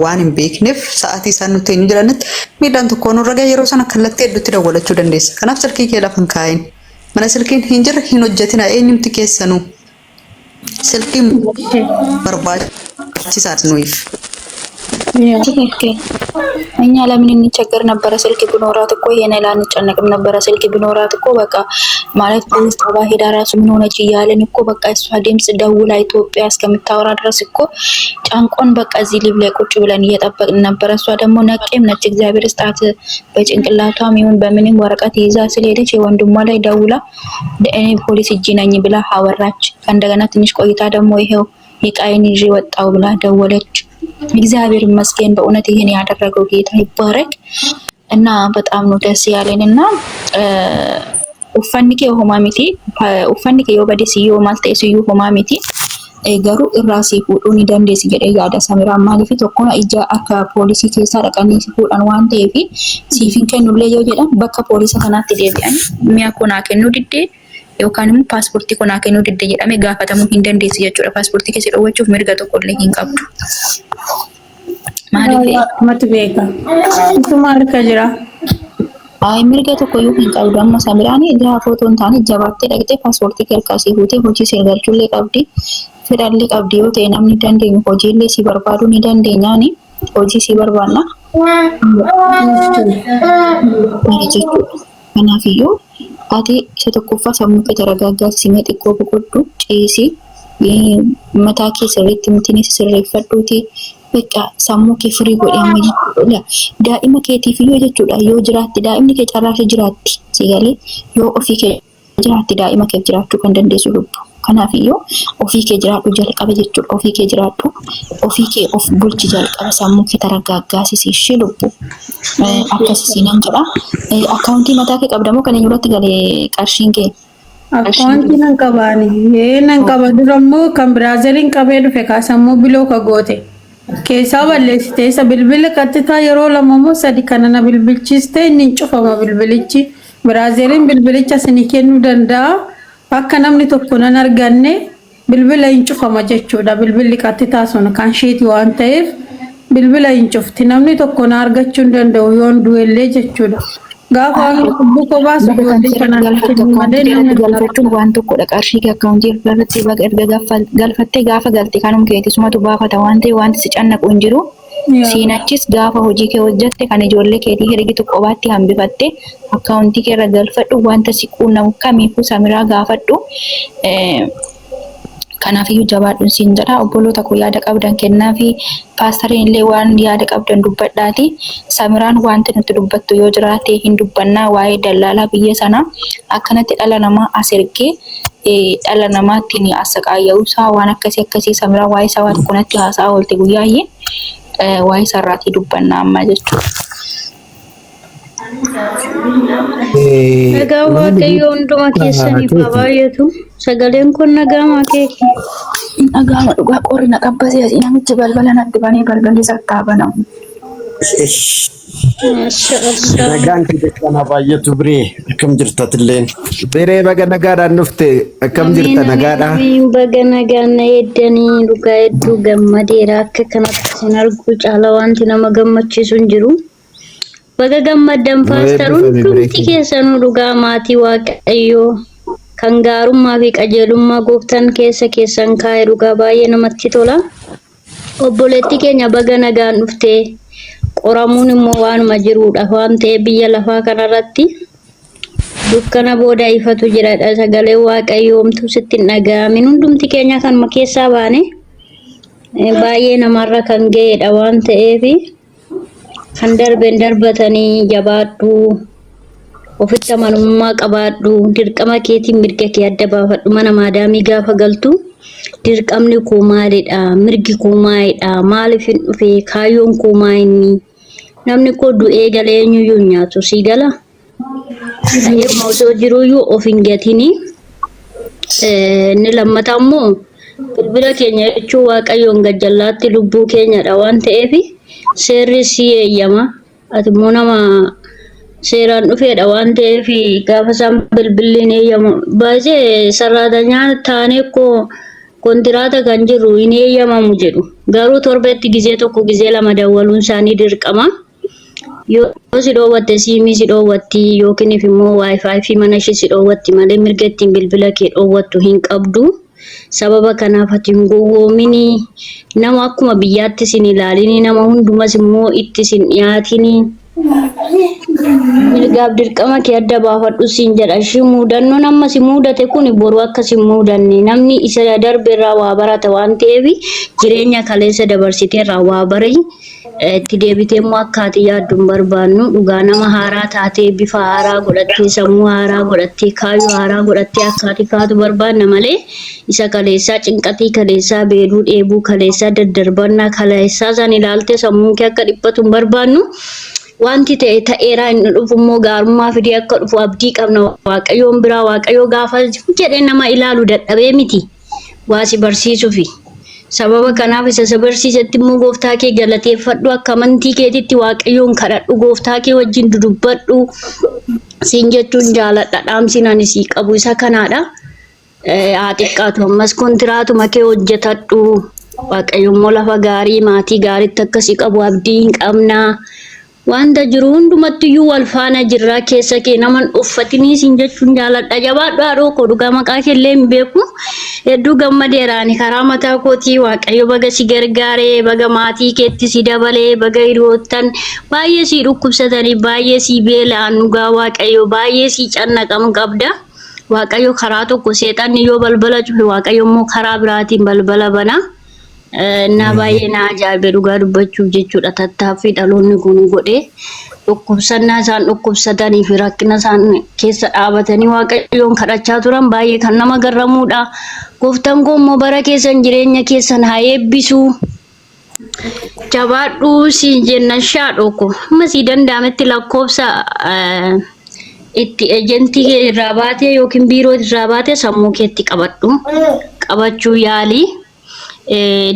waan hin beekneef sa'aatii isaan nuti hin jiranitti miidhaan tokko nurra yeroo sana kallattii hedduutti dawwalachuu dandeessa. Kanaaf silkii kee lafa hin kaa'in. Mana silkiin hin jirre hin hojjetina eenyumti keessanuu. Silkiin barbaachisaadha nuyiif. እኛ ለምን እንቸገር ነበረ? ስልክ ቢኖራት እኮ ይሄን ላን ጨነቅም ነበረ። ስልክ ቢኖራት እኮ በቃ ማለት ፖሊስ ጣቢያ ሄዳ ራሱ ምን ሆነች እያለን እኮ በቃ እሷ ድምጽ ደውላ ኢትዮጵያ እስከምታወራ ድረስ እኮ ጫንቆን በቃ እዚህ ሊብ ላይ ቁጭ ብለን እየጠበቅን ነበረ። እሷ ደግሞ ነቄም ነች። እግዚአብሔር ስጣት በጭንቅላቷም ይሁን በምንም ወረቀት ይዛ ስለሄደች የወንድሟ ላይ ደውላ እኔ ፖሊስ እጅ ነኝ ብላ አወራች። ከእንደገና ትንሽ ቆይታ ደግሞ ይሄው ይቃይን ይዤ ወጣው ብላ ደወለች። እግዚአብሔር ይመስገን በእውነት ይሄን ያደረገው ጌታ ይባረክ እና በጣም ነው ደስ ያለንና ኡፈንኬ ሆማሚቲ ኡፈንኬ የወበደሲዮ ማልቴሲዮ ሆማሚቲ ገሩ ራሴ ፉዱን ደንዴስ ጀደ ያዳ ሰሚራ ማለፊ ተኮና እጃ አካ ፖሊሲ ኬሳ ደቀኒ ፉዳን ዋንቴ ፊ ሲፊን ከኑለ የጀዳን በካ ፖሊስ ከናት ዴቢያን ሚያኮና ከኑ ዲዴ yookaan paaspoortii konaa kennuu didde jedhame gaafatamuu hin dandeessi jechuudha. Paaspoortii keessa dhoowwachuuf mirga tokkollee hin qabdu. Maaliif mati beeka? Itu maal ka jira? Ay mirga tokkoyyuu hin qabdu. Amma Samiraanii ijaa footoon taane jabaattee dhaqxee paaspoortii harkaasii fuutee hojii ishee galchuullee qabdi. Fedhallee qabdi yoo ta'e namni dandeenyu hojiillee si barbaaduu ni dandeenyaani. Hojii si barbaanna. Jechuudha. Kanaafiyyuu ati isa tokkoffaa sammuu kee taragaaggaatti mee xiqqoo boqodhu ciisi mataa kee sirriitti mitiini sirreeffadhuuti beekaa sammuu kee firii godhee amma jechuudha. Daa'ima keetiif iyyuu jechuudha yoo jiraatti daa'imni kee carraashee jiraatti sigalee yoo ofii kee jiraatti daa'ima kee jiraachuu kan dandeessu lubbu. Kanaafiyyuu ofii kee jiraadhu jalqaba jechuudha. Ofii kee jiraadhu ofii kee of bulchi jalqaba sammuu kee taragaaggaasisi lubbu. Akkasiin jedha. Akkaawuntii mataa kee qabdamoo kan eenyurratti galee qarshiin kee? Akkaawuntii nan qabaani. Nan qaba durammoo kan Biraaziliin qabee dhufe kaasammoo biloo ka goote. Keessaa balleessite isa bilbila qattitaa yeroo lamamoo sadi kana na bilbilchiste inni cufama bilbilichi. Biraaziliin bilbilicha isinii kennuu danda'a. Akka namni tokko nan arganne bilbila hin cufama jechuudha. Bilbilli qattitaa sun kan sheeti waan ta'eef bilbila hin cufti. Namni tokko na argachuu hin danda'u yoon du'ellee jechuudha. Gaafa buko baasu galfachuun waan tokkodha. Qarshii kee akkaawuntii irratti galfattee gaafa galte kanum keeti sumatu baafata waan ta'e wanti si cannaqu hin jiru. Siinachis gaafa hojii kee hojjette kan ijoollee keetii herregitu qobaatti hambifatte akkaawuntii kee irra galfadhu wanta si quunnamu kamiifuu Samiraa gaafadhu. Kanaafiyyuu jabaadhuun siin jedha. Obboloota koo yaada qabdan kennaafi paastariin illee waan yaada qabdan dubbadhaati. Samiraan wanti nuti dubbattu yoo jiraate hin dubbannaa waa'ee dallaalaa biyya sanaa akkanatti dhala namaa as ergee dhala namaattiin asaqaayya'uusaa waan akkasii Samiraan waa'ee isaa waan tokkonatti haasaa oolte guyyaayyee waa'ee sarraatii dubbannaa amma jechuudha. Nagaa waaqayyo hunduma keessaniif baay'atu sagaleen kun nagaa keeki. Nagaa dhugaa qorri na qabbasee asii namichi balbala natti banee balballi sakkaa banamu. Nagaan keessana baay'atu biree akkam jirtatilleen. Biree baga nagaadhaan dhufte akkam jirta nagaadhaa? Baga nagaan na eeddanii dhugaa hedduu gammadeera akka kanatti sin argu caala wanti nama gammachiisu hin jiru. Baga gammadan paastaruun dhumti keessanuu dhugaa maatii waaqayyoo kan gaarummaa fi qajeelummaa gooftaan keessan kaa'e dhugaa baay'ee namatti tola. Obboleetti keenya baga nagaan dhufte qoramuun immoo waanuma jiruudha waan ta'eef biyya lafaa kanarratti dukkana booda ifatu jiraadha. Sagalee waaqayyoo homtuu sitti hin dhaga'amin hundumti keenya kan keessaa baane baay'ee namarra kan ga'edha waan ta'eef kan darbeen darbatanii jabaadhu ofitti amanamummaa qabaadhu dirqama keetiin mirga kee adda baafadhu. Mana maadaamii gaafa galtu dirqamni koo maalidha mirgi koo maalidha maaliif hin dhufe kaayyoon koo maayinni namni koo du'ee galee eenyuyyuu nyaatu si gala yeroo osoo jiruyyuu of hin gatini. Inni lammataa immoo bilbila keenya jechuun waaqayyoon gajjallaatti lubbuu keenyadha waan ta'eef seerri si eeyyama ati immoo nama seeraan dhufeedha waan ta'eef gaafa isaan bilbilliin eeyyamu baay'ee sararaadanyaan taanee kontiraata kan jiru hin eeyyamamu jedhu. Garuu torbeetti gizee tokko gizee lama dawwaluun isaanii dirqama. Yoo si dhoowwatte siimii si dhoowwatti yookiin immoo waayifaayi fi mana ishee si dhoowwatti malee mirga ittiin bilbila kee dhoowwattu hin qabdu. Sababa kanaaf ati hin gowwoomini nama akkuma biyyaatti sin ilaalini nama hundumas immoo itti sin dhiyaatini. Mirgaaf dirqama kee adda baafadhu siin jedha. Ishii muudannoon amma si muudate kun boru akka si muudanne namni isa darbe irraa waa barata waan ta'eef jireenya kaleessa dabarsitee irraa waa bari. Itti deebitee immoo akka ati yaaddu hin barbaannu dhugaa nama haaraa taatee bifa haaraa godhattee sammuu haaraa godhattee kaayyoo haaraa godhattee akka ati kaatu barbaanna malee isa kaleessaa cinqatii kaleessaa beeluu dheebuu kaleessaa daddarbannaa kaleessaa san ilaaltee sammuun kee akka dhiphatu hin barbaannu. Wanti ta'e ta'eeraa inni dhufu immoo gaarummaa fidee akka dhufu abdii qabna. Waaqayyoon biraa waaqayyoo gaafa jedhee nama ilaalu dadhabee miti waa si barsiisuufi. Sababa kanaaf isa barsiisetti immoo gooftaa kee galateeffadhu akka amantii keetitti waaqayyoon kadhadhu gooftaa kee wajjin dudubbadhu siin jechuun jaaladha dhaamsiin ani sii qabu isa kanaadha. Haa xiqqaatu ammas kontiraatuma kee hojjetadhu waaqayyoon immoo lafa gaarii maatii gaariitti akkasii qabu abdii hin qabna. Wanta jiru hundumattiyyuu wal faana jirra keessa kee naman uffatinii siin jechuun jaaladha jabaadhu haadhoo koo dhugaa maqaa keellee hin beeku hedduu gammadeeraani karaa mataa kootii waaqayyo baga si gargaaree baga maatii keetti si dabalee baga hiriyoottan baay'ee si dhukkubsatanii baay'ee si beela'an dhugaa waaqayyo baay'ee si cannaqam qabda waaqayyo karaa tokko seexanni yoo balbala cufe waaqayyo immoo karaa biraatiin balbala bana. Na baay'ee na ajaa'ibe dhugaa dubbachuuf jechuudha tattaaffii dhaloonni kun godhee dhukkubsannaa isaan dhukkubsatanii fi rakkina isaan keessa dhaabatanii waaqayyoon kadhachaa turan baay'ee kan nama garramuudha. Gooftaan koo immoo bara keessan jireenya keessan haa eebbisu. Jabaadhuu siin jenna shaadhoko amma sii danda'ametti lakkoofsa itti ejentii irraa baatee yookiin biiroo irraa baatee sammuu keetti qabachuu yaalii.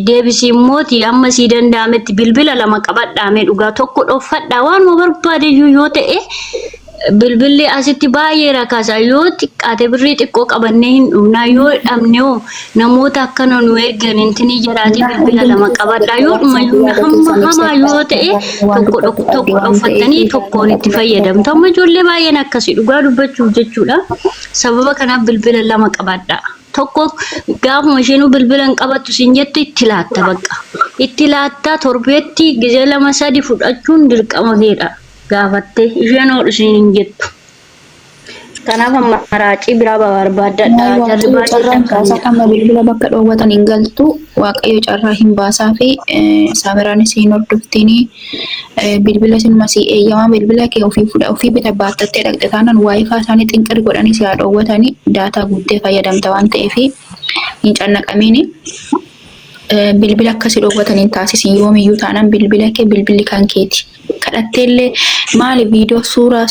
Deebisii mooti amma sii danda'ametti bilbila lama qabadhaame dhugaa tokko dhoffadhaa waan barbaade yoo ta'e bilbilli asitti baay'ee rakasa yoo xiqqaate birrii xiqqoo qabannee hin dhumnaa yoo dhabne namoota akkana nu eeggan intini jiraati bilbila lama qabadhaa yoo dhumayyuu hamaa yoo ta'e tokko dhoffattanii tokkoon itti fayyadamtu amma ijoollee baay'een akkasii dhugaa dubbachuuf jechuudha sababa kanaaf bilbila lama qabadhaa. Tokko gaafuma isheen bilbilan qabattu siin jettu itti laatta bakka itti laatta torbeetti gizee lama sadi fudhachuun dirqama keedha gaafatte isheen oolu siin hin jettu kanaaf amma maraacii biraa barbaadadha jarri baay'ee amma bilbila bakka dhoowwatan hin galtu waaqayyo carraa hin baasaa fi saamiraan isiin hordoftini bilbila sin masii eeyyamaa bilbila kee ofii bita baattattee dhaqxe taanaan waayifaa isaanii xinqir godhanii si haa dhoowwatanii daataa guuttee fayyadamta waan ta'eef hin cannaqamiini. Bilbila akkasii dhoowwataniin taasisi yoomiyyuu taanaan bilbila kee bilbilli kan keeti. Kadhatteellee maali viidiyoo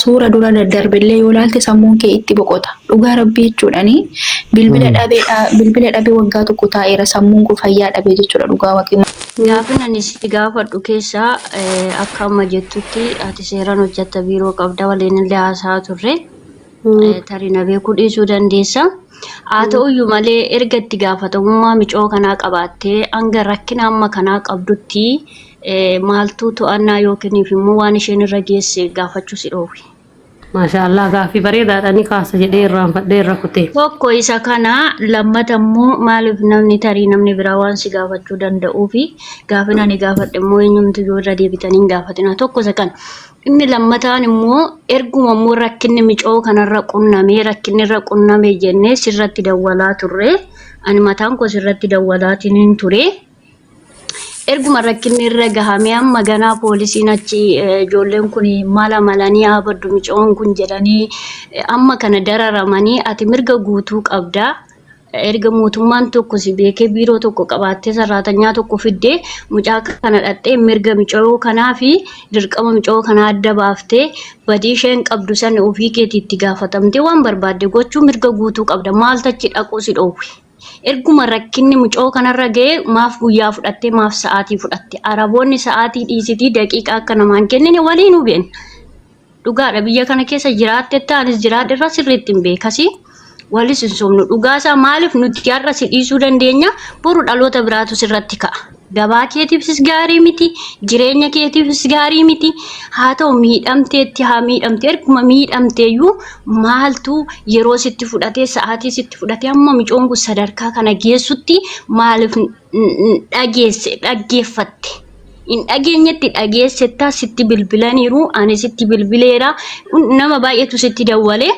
suura dura daddarbillee yoo ilaalte sammuun kee itti boqota. Dhugaa rabbii jechuudhani bilbila dhabee waggaa tokko taa'eera sammuun koo fayyaa dhabee jechuudha dhugaa waaqima. Gaafin ani si gaafadhu keessaa akka amma jettutti ati seeraan hojjetta biiroo qabda waliin illee haasaa turre tarii na beekuu dhiisuu dandeessa. Haa ta'uyyuu malee erga itti gaafatamummaa micoo kanaa qabaattee hanga rakkina amma kanaa qabdutti maaltu to'annaa yookiin immoo waan isheen irra geesse gaafachuu si dhoowwe. Maashaallah gaaffii bareedaadhaan kaasa jedhee irraanfadhee irra kutee. Tokko isa kana lammata immoo maaliif namni tarii namni biraa waan si gaafachuu danda'uu fi gaafin ani gaafadhe immoo eenyumtu yoo irra deebitanii hin gaafatina tokko isa kana. Inni lammataan immoo erguma immoo rakkinni micoo kanarra qunnamee rakkinni irra qunnamee jennee sirratti dawwalaa turre ani mataan koo sirratti dawwalaatiin ture. Erguma rakkinni irra gahamee amma ganaa poolisiin achi ijoolleen kun mala malanii abaddu micoon kun jedhanii amma kana dararamanii ati mirga guutuu qabda. Erga mootummaan tokko si beekee biiroo tokko qabaattee saraatanyaa tokko fiddee mucaa kana dhattee mirga micoo kanaa fi dirqama micoo kanaa adda baaftee badii isheen qabdu sana ofii keetii itti gaafatamtee waan barbaadde gochuu mirga guutuu qabda maal tachi dhaquu si dhoowwe. Erguma rakkinni micoo kanarra ga'e maaf guyyaa fudhattee maaf sa'aatii fudhatte araboonni sa'aatii dhiisitii daqiiqaa akka namaan kennine waliin hubeen dhugaadha biyya kana keessa jiraatte ta'anis jiraadhe irra sirriitti hin beekasi. walis hin sobnu dhugaasaa maaliif nuti har'a si dhiisuu dandeenya boru dhaloota biraatu sirratti ka'a. Gabaa keetiifis gaarii miti, jireenya keetiifis gaarii miti. Haa ta'u miidhamteetti haa miidhamte erguma miidhamteeyyuu maaltu yeroo sitti fudhatee sa'aatii sitti fudhatee amma micoon kun sadarkaa kana geessutti maaliif dhaggeeffatte? In dhageenyetti dhageessettaa sitti bilbilaniiru ani sitti bilbileera nama baay'eetu sitti dawwalee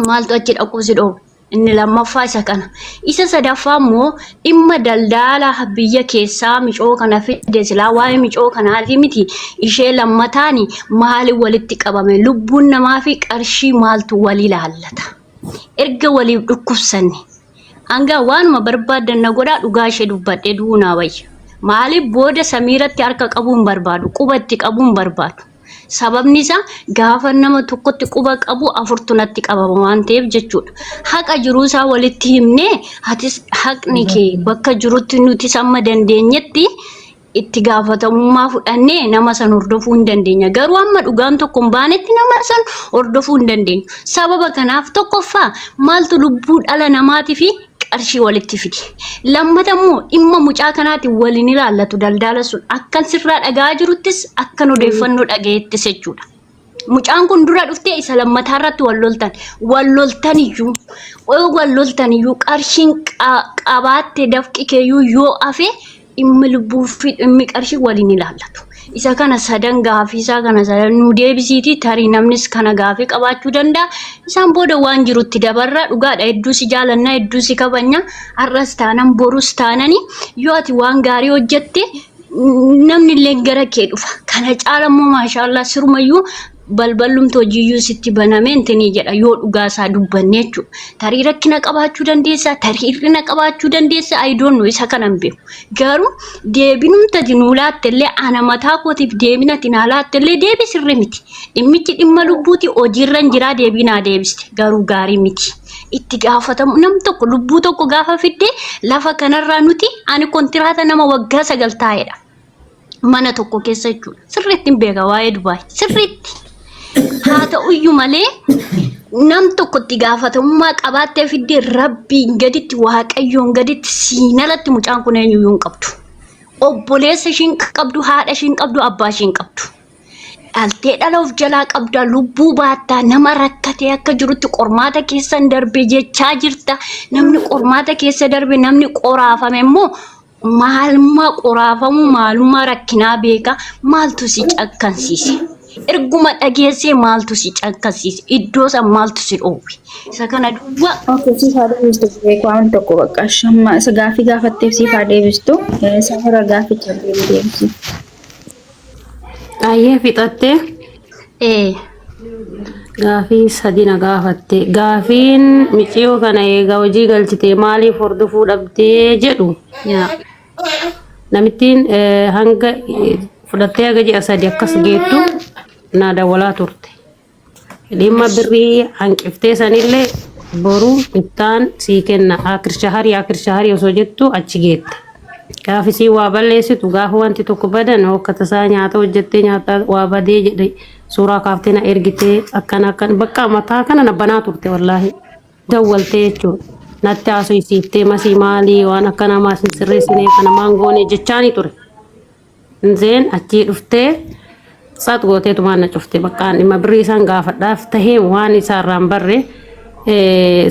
maaltu achi dhaquu si dhoobe? Inni lammaffaa isa kana. Isa sadaffaa immoo dhimma daldala biyya keessaa micoo kana fide silaa waa'ee micoo kanaati miti. Ishee lammataani maali walitti qabame lubbuun namaa fi qarshii maaltu walii laallata. Erga waliif dhukkubsanne hanga waanuma barbaadan na godhaa dhugaa ishee dubbadhee duunaa wayya. Maaliif booda samiiratti harka qabuun barbaadu qubatti qabuun barbaadu. Sababni isaa gaafa nama tokkotti quba qabu afurtunatti qabama waan ta'eef jechuudha. Haqa jiruu isaa walitti himnee hatis haqni kee bakka jirutti nuti amma dandeenyetti itti gaafatamummaa fudhannee nama san hordofuu hin dandeenya. Garuu amma dhugaan tokko hin baanetti nama san hordofuu hin dandeenyu. Sababa kanaaf tokkoffaa maaltu lubbuu dhala namaatii fi qarshii walitti fidi. Lammata immoo dhimma mucaa kanaatiin waliin ilaallatu daldala sun akkan sirraa dhagaa jiruttis akkan odeeffannoo dhagayeettis jechuudha. Mucaan kun dura dhuftee isa lammataa irratti walloltaniyyuu qarshiin qabaatte dafqi keeyyuu yoo hafe dhimmi lubbuu fi dhimmi qarshii waliin ilaallatu. Isa kana sadan gaafii isaa kana sadan nu deebisiiti tarii namnis kana gaafii qabaachuu danda'a. Isaan booda waan jirutti dabarra dhugaadha hedduu si jaalanna hedduu si kabanya har'as taanan borus taanani yoo ati waan gaarii hojjette namni illee gara kee dhufa. Kana caala immoo maashaallah sirumayyuu balballumti hojiiyyuu sitti banameen tinii jedha yoo dhugaa isaa dubbanne jechuudha. Tarii rakkina qabaachuu dandeessa, tarii hir'ina qabaachuu dandeessa, ayidoon isa kanan beeku. Garuu deebinumta nuu laattellee ana mataa kootiif deebinati naa laattellee deebi sirri miti. Dhimmichi dhimma lubbuuti hojiirra hin jiraa deebinaa deebiste garuu gaarii miti. Itti gaafatamu nam tokko lubbuu tokko gaafa fidde lafa kanarraa nuti ani kontiraata nama waggaa 9 taa'edha. Mana tokko keessa jechuudha. Sirriitti hin beeka waa'ee Dubaay. Sirriitti. Haa ta'uyyuu malee nam tokko itti gaafatamummaa qabaattee fiddee rabbiin gaditti waaqayyoon gaditti siinalatti mucaan kun eenyuyyuu hin qabdu. Obboleessa ishiin qabdu, haadha ishiin qabdu, abbaa ishiin qabdu. Dhaltee dhala of jalaa qabda lubbuu baattaa nama rakkatee akka jirutti qormaata keessa hin darbe jechaa jirta. Namni qormaata keessa darbe namni qoraafame immoo maalummaa qoraafamu maalummaa rakkinaa beeka maaltu si cakkansiise. Erguma dhageessee maaltu si cakkansiise iddoo san maaltu si dhoowwe. Isa kana duwwaa. Okay, si fada deebistu beeku waan tokko bakka shamma isa gaafii gaafatteef si fada deebistu safara gaaficha deebisu. Ayyee fixattee gaafii sadina gaafatte gaafiin miciyoo kana eegaa hojii galchitee maaliif hordofuu dhabdee jedhu namittiin hanga fudhattee aga ji'a 3 akkas geettu naa dawwalaa turte. Dhimma birrii hanqiftee sanillee boru ittaan sii kenna akirshahari osoo jettu achi geette. Gaafisii waa balleessitu gaafa wanti tokko badan hokkata isaa nyaata hojjettee nyaata waa badee jedhe suuraa kaaftee na ergitee akkana bakka mataa kana na banaa turte wallaahi dawwaltee jechuudha. Natti haasofsiiftee masii maalii waan akkana maasin sirreessinee kana maangoonee jechaanii ture. Nzeen achii dhuftee saat gooteetu maan na cuftee bakkaan dhimma birrii isaan gaafadhaaf tahee waan isaarraan barre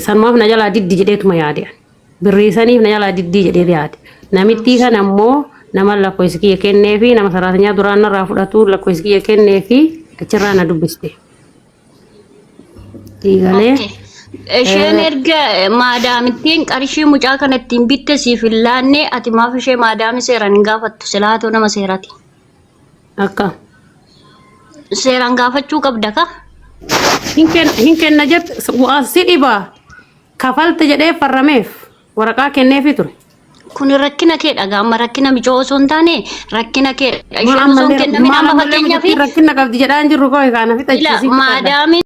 sanumaaf na jalaa diddi jedheetuma yaade. Birrii saniif na jalaa diddi jedhee yaade. Namitti kan ammoo nama lakkoofsi kiyya kennee fi nama saraatinyaa duraan irraa fudhatu lakkoofsi kiyya kennee fi achirraa na dubbiste. Diigalee. Isheen erga maadaamittiin qarshii mucaa kana ittiin bitte siif hin laanne ati maaf ishee maadaami seeraan hin gaafattu silaatoo nama seerati. Akka. Seeraan gaafachuu qabda ka? Hin kenna jette si dhibaa kafalta jedhee farrameef waraqaa kenneefi ture. Kun rakkina kee dhagaa amma rakkina micoo osoo hin taane rakkina kee isheen osoo hin kennamin amma fakkeenyaaf rakkina qabdi jedhaan jirru koo kaana fixachiisi. Maadaami